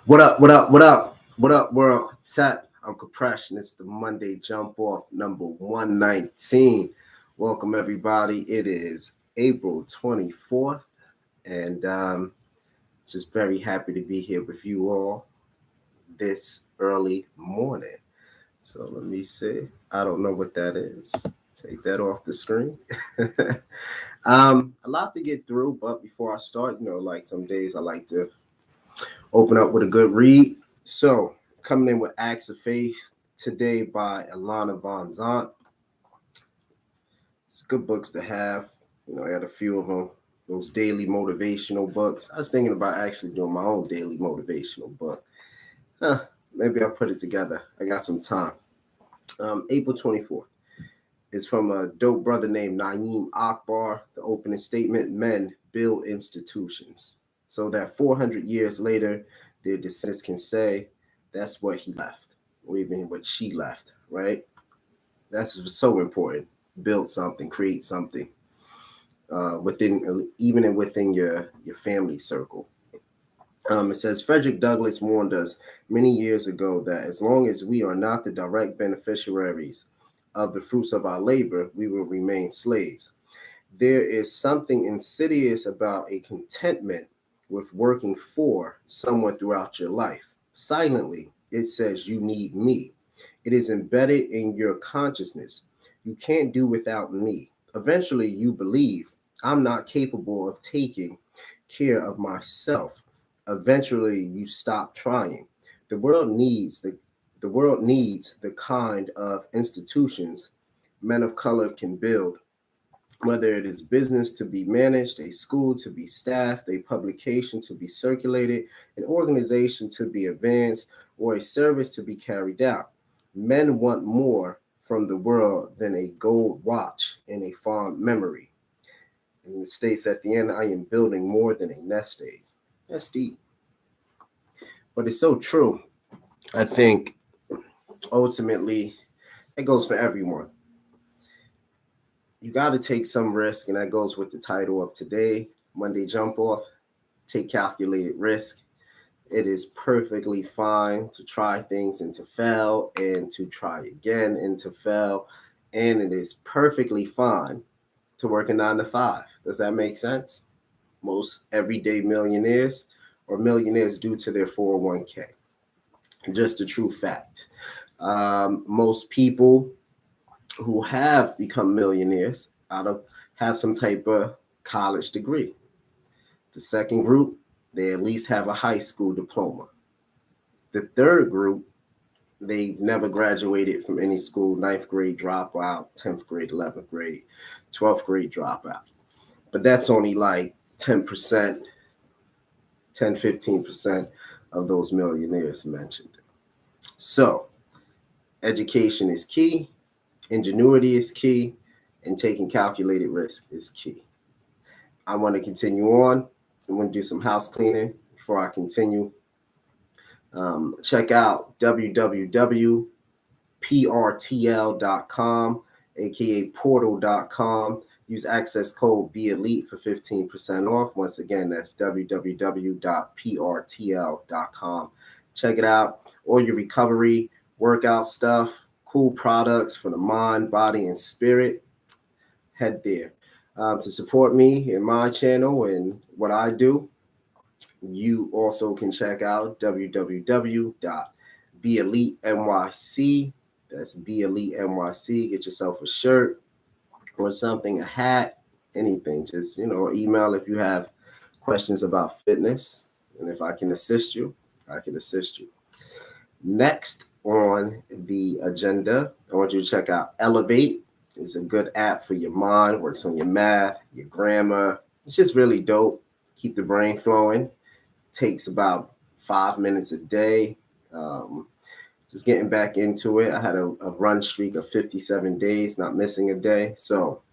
What up? What up? What up? What up, world? Tap. I'm Compression. It's the Monday jump off number 119. Welcome, everybody. It is April 24th, and just very happy to be here with you all this early morning. So let me see. I don't know what that is. Take that off the screen. A lot to get through, but before I start, like some days I like to open up with a good read. So, coming in with Acts of Faith today by Alana Von Zant. It's good books to have. I got a few of them. Those daily motivational books. I was thinking about actually doing my own daily motivational book. Maybe I'll put it together. I got some time. April 24th. It's from a dope brother named Naeem Akbar. The opening statement: men build institutions so that 400 years later, their descendants can say that's what he left, or even what she left, right? That's so important. Build something, create something within your family circle. It says Frederick Douglass warned us many years ago that as long as we are not the direct beneficiaries of the fruits of our labor, we will remain slaves. There is something insidious about a contentment with working for someone throughout your life. Silently, it says you need me. It is embedded in your consciousness. You can't do without me. Eventually, you believe I'm not capable of taking care of myself. Eventually, you stop trying. The world needs the kind of institutions men of color can build, whether it is business to be managed, a school to be staffed, a publication to be circulated, an organization to be advanced, or a service to be carried out. Men want more from the world than a gold watch and a fond memory. And it states at the end, I am building more than a nest egg. That's deep. But it's so true. I think ultimately it goes for everyone. You got to take some risk, and that goes with the title of today, Monday Jump Off. Take calculated risk. It is perfectly fine to try things and to fail, and to try again and to fail. And it is perfectly fine to work a 9 to 5. Does that make sense? Most everyday millionaires or millionaires due to their 401k. Just a true fact. Most people who have become millionaires have some type of college degree. The second group, they at least have a high school diploma. The third group, they never graduated from any school, 9th grade dropout, 10th grade, 11th grade, 12th grade dropout. But that's only like 10%, 15% of those millionaires mentioned. So education is key. Ingenuity is key, and taking calculated risk is key. I want to continue on. I'm going to do some house cleaning before I continue. Check out www.prtl.com, aka portal.com. Use access code BELITE for 15% off. Once again, that's www.prtl.com. Check it out. All your recovery, workout stuff, cool products for the mind, body, and spirit. Head there. To support me in my channel and what I do, you also can check out www.BELITENYC. That's BELITENYC. Get yourself a shirt or something, a hat, anything. Just, email if you have questions about fitness. And if I can assist you, I can assist you. Next on the agenda, I want you to check out Elevate. It's a good app for your mind, works on your math, your grammar. It's just really dope. Keep the brain flowing. Takes about 5 minutes a day. Just getting back into it. I had a run streak of 57 days, not missing a day. So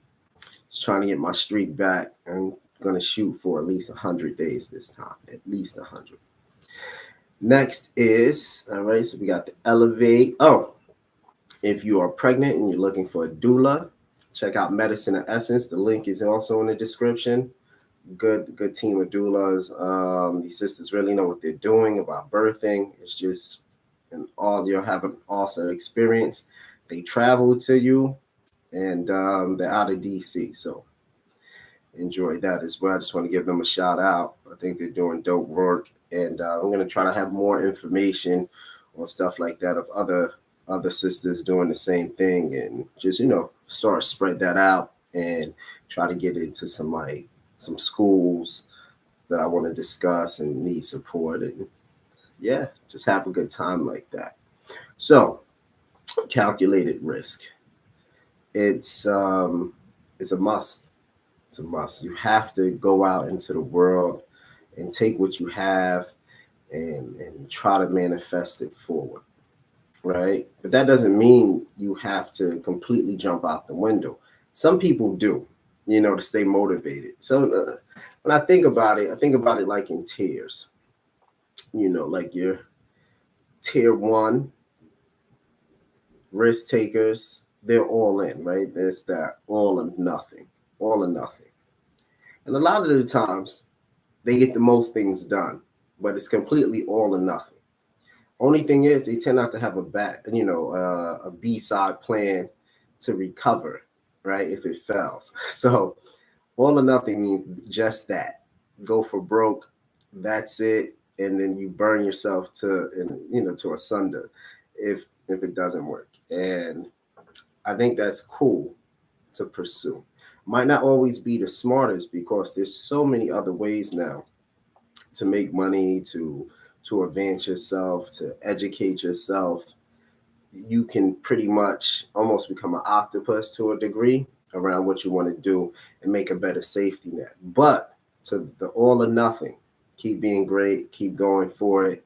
just trying to get my streak back. I'm going to shoot for at least 100 days this time, at least 100. Next is, all right, so we got the Elevate. Oh, if you are pregnant and you're looking for a doula, check out Medicine of Essence. The link is also in the description. good team of doulas. These sisters really know what they're doing about birthing. It's just and all you'll have an awesome experience. They travel to you, and they're out of DC, so enjoy that as well. I just want to give them a shout out. I think they're doing dope work, and I'm gonna try to have more information on stuff like that of other sisters doing the same thing, and just sort of spread that out and try to get into some schools that I want to discuss and need support, and yeah, just have a good time like that. So calculated risk. It's um, it's a must. It's a must. You have to go out into the world and take what you have and try to manifest it forward, right? But that doesn't mean you have to completely jump out the window. Some people do, to stay motivated. So when I think about it like in tiers, like your tier one risk takers, they're all in, right? There's that all or nothing. And a lot of the times they get the most things done, but it's completely all or nothing. Only thing is, they tend not to have a B side plan to recover, right? If it fails. So all or nothing means just that. Go for broke. That's it, and then you burn yourself to asunder if it doesn't work. And I think that's cool to pursue. Might not always be the smartest because there's so many other ways now to make money, to advance yourself, to educate yourself. You can pretty much almost become an octopus to a degree around what you want to do and make a better safety net. But to the all or nothing, keep being great, keep going for it,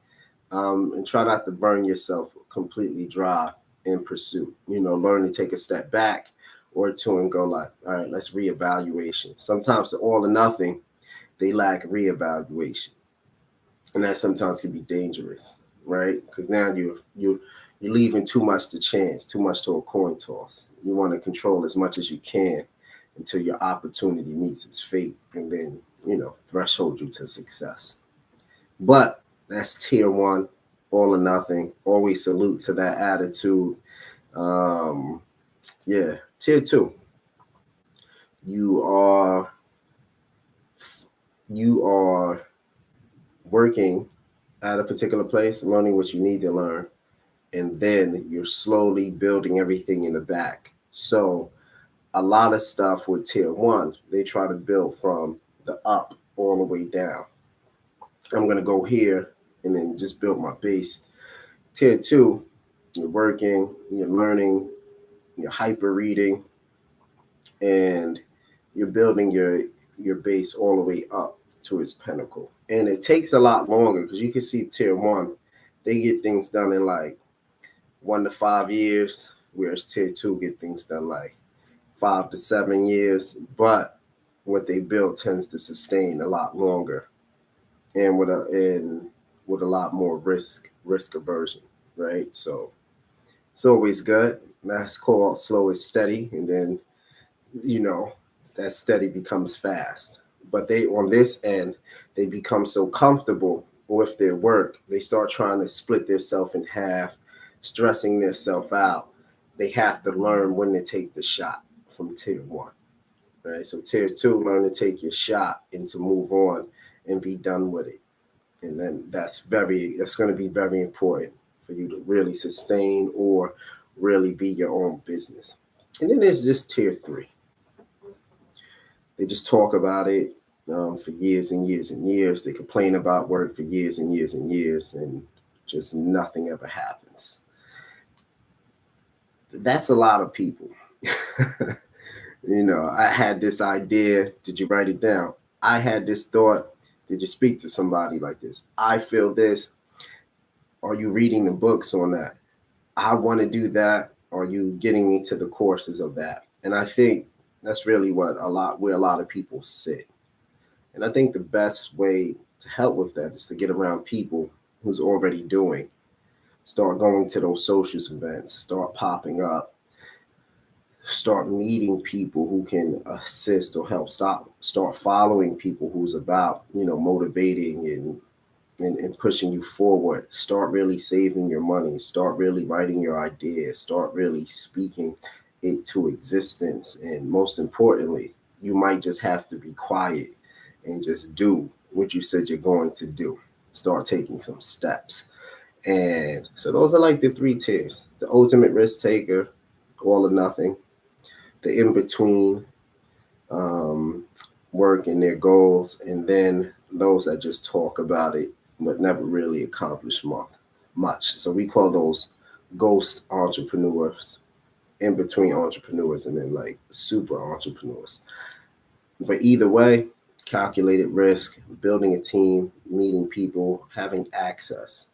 and try not to burn yourself completely dry in pursuit. Learn to take a step back or two and go like, all right, let's reevaluation. Sometimes the all or nothing, they lack reevaluation, and that sometimes can be dangerous, right? Because now you're leaving too much to chance, too much to a coin toss. You want to control as much as you can until your opportunity meets its fate, and then threshold you to success. But that's tier one, all or nothing. Always salute to that attitude. Um, yeah, tier two. You are you are working at a particular place, learning what you need to learn, and then you're slowly building everything in the back. So a lot of stuff with tier one, they try to build from the up all the way down. I'm gonna go here and then just build my base. Tier two, you're working, you're learning, you're hyper reading, and you're building your base all the way up to its pinnacle. And it takes a lot longer because you can see tier one, they get things done in like 1 to 5 years, whereas tier two get things done like 5 to 7 years. But what they build tends to sustain a lot longer and with a lot more risk aversion, right? So it's always good. That's called slow is steady, and then you know that steady becomes fast. But they on this end, they become so comfortable with their work, they start trying to split themselves in half, stressing themselves out. They have to learn when to take the shot from tier one. Right. So tier two, learn to take your shot and to move on and be done with it. And then that's going to be very important for you to really sustain or really be your own business. And then there's just tier three. They just talk about it for years and years and years. They complain about work for years and years and years, and just nothing ever happens. That's a lot of people. I had this idea. Did you write it down? I had this thought. Did you speak to somebody like this? I feel this. Are you reading the books on that? I want to do that. Are you getting me to the courses of that? And I think that's really where a lot of people sit. And I think the best way to help with that is to get around people who's already doing. Start going to those social events, start popping up, start meeting people who can assist or help start following people who's about, motivating and pushing you forward. Start really saving your money. Start really writing your ideas. Start really speaking it to existence. And most importantly, you might just have to be quiet and just do what you said you're going to do. Start taking some steps. And so those are like the three tiers: the ultimate risk taker, all or nothing; the in between, um, work and their goals, and then those that just talk about it but never really accomplish much. So we call those ghost entrepreneurs, in between entrepreneurs, and then like super entrepreneurs. But either way, calculated risk, building a team, meeting people, having access.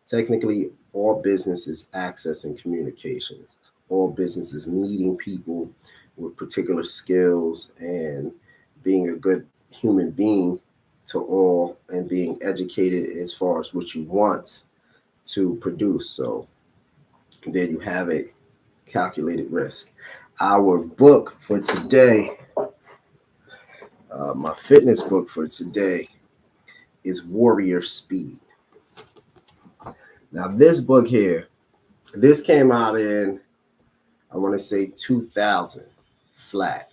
Technically, all businesses access and communications. All businesses meeting people with particular skills and being a good human being to all and being educated as far as what you want to produce. So there you have it, calculated risk. Our book for today, my fitness book for today, is Warrior Speed. Now, this book here, this came out in, I want to say 2000 flat,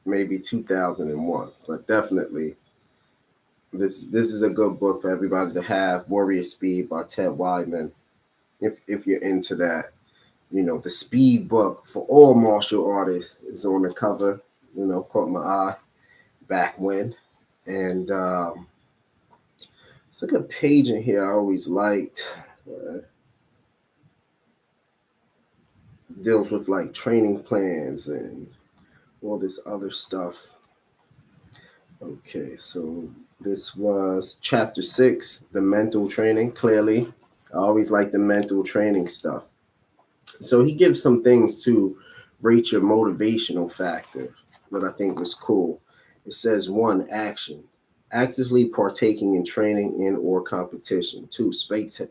maybe 2001, but definitely this is a good book for everybody to have. Warrior Speed by Ted Weimann. If you're into that, the speed book for all martial artists is on the cover. Caught my eye back when, and it's a good page in here. I always liked. Deals with like training plans and all this other stuff. Okay, so this was chapter 6, the mental training. Clearly, I always like the mental training stuff. So he gives some things to rate your motivational factor that I think was cool. It says 1, action, actively partaking in training and or competition. 2,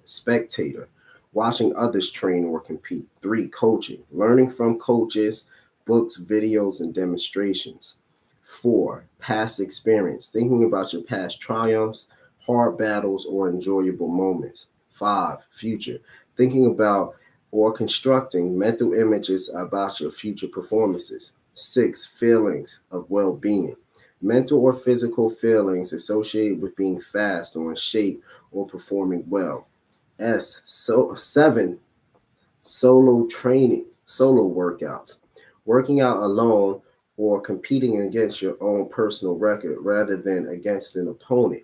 spectator, watching others train or compete. 3, coaching, learning from coaches, books, videos, and demonstrations. 4, past experience, thinking about your past triumphs, hard battles, or enjoyable moments. 5, future, thinking about or constructing mental images about your future performances. 6, feelings of well being, mental or physical feelings associated with being fast or in shape or performing well. 7, solo workouts, working out alone or competing against your own personal record rather than against an opponent.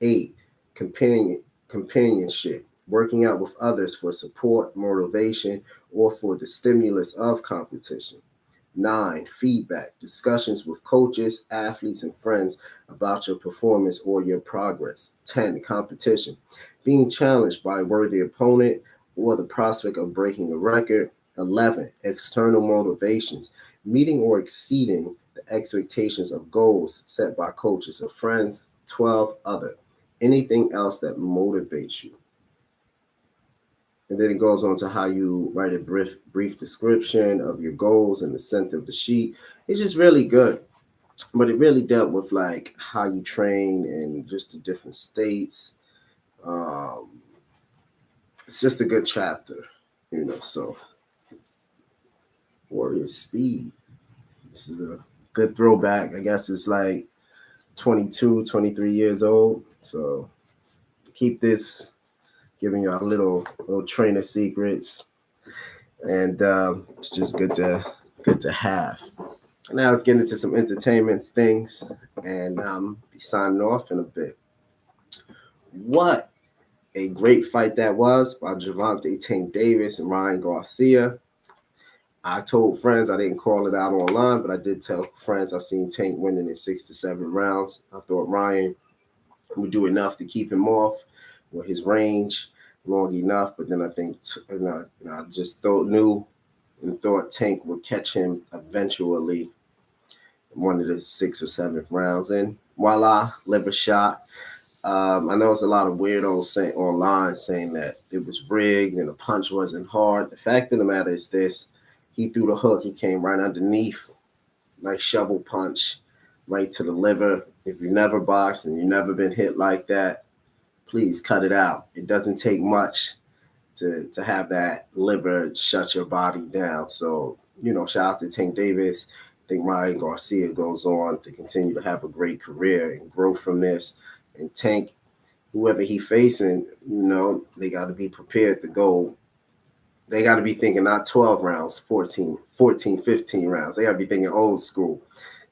8, companionship, working out with others for support, motivation, or for the stimulus of competition. 9, feedback, discussions with coaches, athletes, and friends about your performance or your progress. 10, competition, being challenged by a worthy opponent or the prospect of breaking a record. 11, external motivations, meeting or exceeding the expectations of goals set by coaches or friends. 12, other, anything else that motivates you. And then it goes on to how you write a brief description of your goals and the center of the sheet. It's just really good. But it really dealt with like how you train and just the different states. Um, it's just a good chapter. So Warrior Speed. This is a good throwback. I guess it's like 22, 23 years old. So keep this, giving you a little trainer secrets, and it's just good to have. Now let's get into some entertainment things, and be signing off in a bit. What a great fight that was by Gervonta Tank Davis and Ryan Garcia. I told friends I didn't call it out online, but I did tell friends I seen Tank winning in 6 to 7 rounds. I thought Ryan would do enough to keep him off with his range long enough, but then I think I just knew and thought Tank would catch him eventually in one of the 6th or 7th rounds. And voila, liver shot. I know it's a lot of weirdos saying online saying that it was rigged and the punch wasn't hard. The fact of the matter is this: He threw the hook. He came right underneath. Nice shovel punch right to the liver. If you've never boxed and you've never been hit like that, please cut it out. It doesn't take much to have that liver shut your body down. So, shout out to Tank Davis. I think Ryan Garcia goes on to continue to have a great career and grow from this. And Tank, whoever he facing, they got to be prepared to go. They got to be thinking not 12 rounds, 15 rounds. They got to be thinking old school.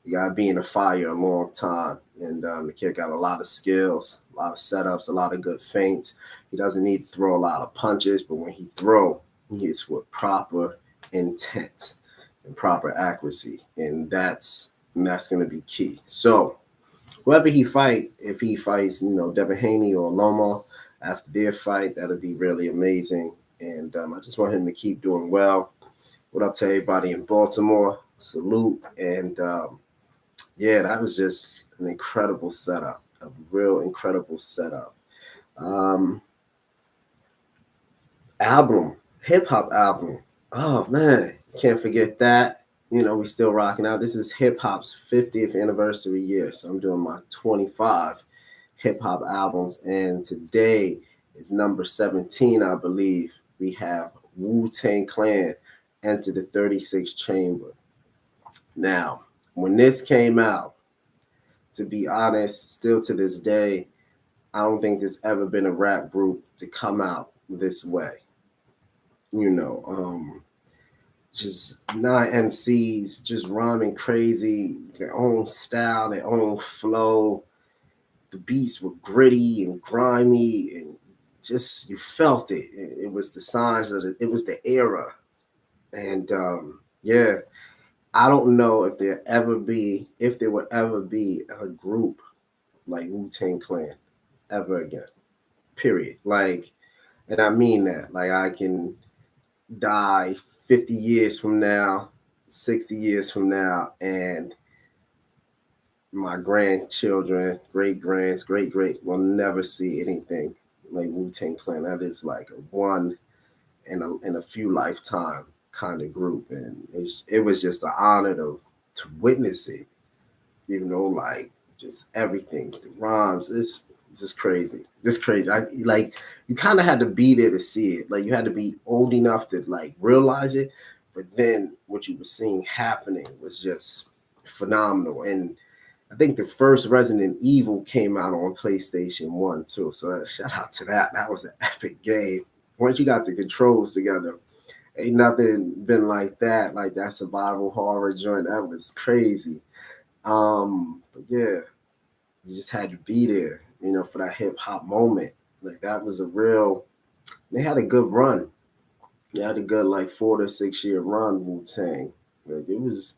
You got to be in the fire a long time. And the kid got a lot of skills, a lot of setups, a lot of good feints. He doesn't need to throw a lot of punches, but when he he hits with proper intent and proper accuracy. And that's going to be key. So whoever he fight, if he fights, Devin Haney or Loma after their fight, that'll be really amazing. And I just want him to keep doing well. What up to everybody in Baltimore? Salute. And yeah, that was just an incredible setup, a real incredible setup. Album, hip hop album. Oh man, can't forget that. We still rocking out. This is hip hop's 50th anniversary year, so I'm doing my 25 hip hop albums, and today is number 17, I believe. We have Wu-Tang Clan Enter the 36th Chamber. Now, when this came out, to be honest, still to this day, I don't think there's ever been a rap group to come out this way. Just 9 MCs just rhyming crazy, their own style, their own flow. The beats were gritty and grimy, and just you felt it. It was the signs of it was the era. And yeah, I don't know if there would ever be a group like Wu-Tang Clan ever again. Period. Like, and I mean that. Like, I can die 50 years from now, 60 years from now, and my grandchildren, great grands, great will never see anything like Wu-Tang Clan. That is like a one in a few lifetime kind of group, and it was just an honor to witness it. Like just everything, the rhymes. This is crazy, just crazy. I like you kind of had to be there to see it. Like you had to be old enough to like realize it, but then what you were seeing happening was just phenomenal. And I think the first Resident Evil came out on PlayStation 1 too. So shout out to that. That was an epic game. Once you got the controls together, ain't nothing been like that. Like that survival horror joint. That was crazy. But yeah, you just had to be there, for that hip hop moment. Like that was a real they had a good run. They had a good like 4 to 6 year run, Wu-Tang. Like it's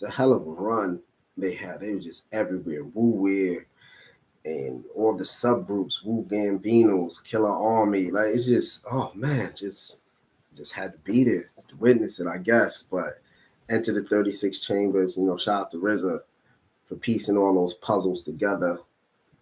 a hell of a run they had. They were just everywhere. Wu-Wear and all the subgroups, Wu Gambinos, Killer Army. Like it's just, oh man, just had to be there to witness it, I guess. But Enter the 36 Chambers, shout out to RZA for piecing all those puzzles together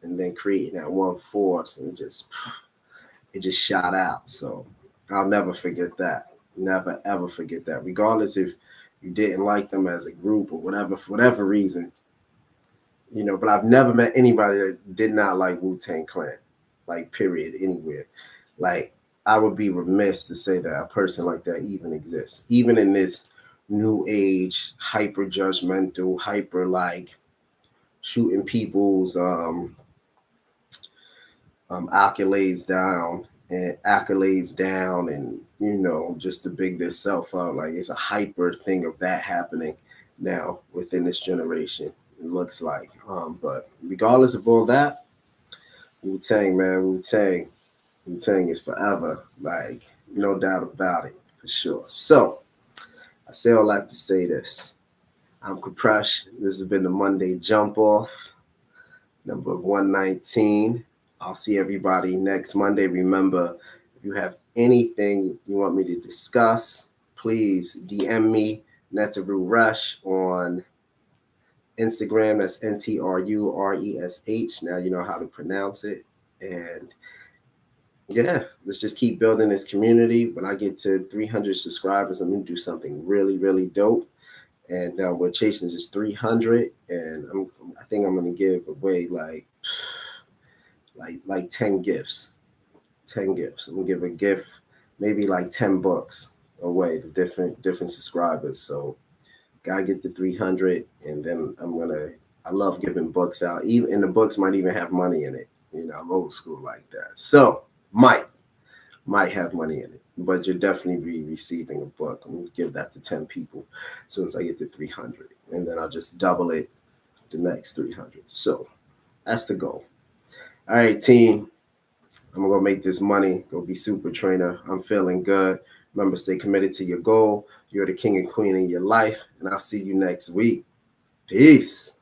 and then creating that one force, and it just shot out. So I'll never forget that. Never ever forget that. Regardless if you didn't like them as a group or whatever, for whatever reason, but I've never met anybody that did not like Wu-Tang Clan, like period, anywhere. Like I would be remiss to say that a person like that even exists, even in this new age, hyper judgmental, hyper like shooting people's accolades down, and just to big this self up. Like it's a hyper thing of that happening now within this generation. It looks like, but regardless of all that, Wu-Tang, man, Wu-Tang is forever. Like no doubt about it, for sure. So I say all that to say this. I'm Kapresh. This has been the Monday Jump Off, number 119. I'll see everybody next Monday. Remember, if you have anything you want me to discuss, please DM me, Netaru Rush, on Instagram. That's NTRURESH. Now you know how to pronounce it. And yeah, let's just keep building this community. When I get to 300 subscribers, I'm gonna do something really, really dope. And we're chasing just 300, and I think I'm gonna give away like 10 gifts. 10 gifts. I'm gonna give a gift, maybe like 10 books away to different subscribers. So gotta get to 300, and then I love giving books out. Even and the books might even have money in it. I'm old school like that. So might have money in it, but you'll definitely be receiving a book. I'm gonna give that to 10 people as soon as I get to 300, and then I'll just double it the next 300. So that's the goal. All right, team. I'm gonna make this money. Go be super trainer. I'm feeling good. Remember, stay committed to your goal. You're the king and queen in your life, and I'll see you next week. Peace.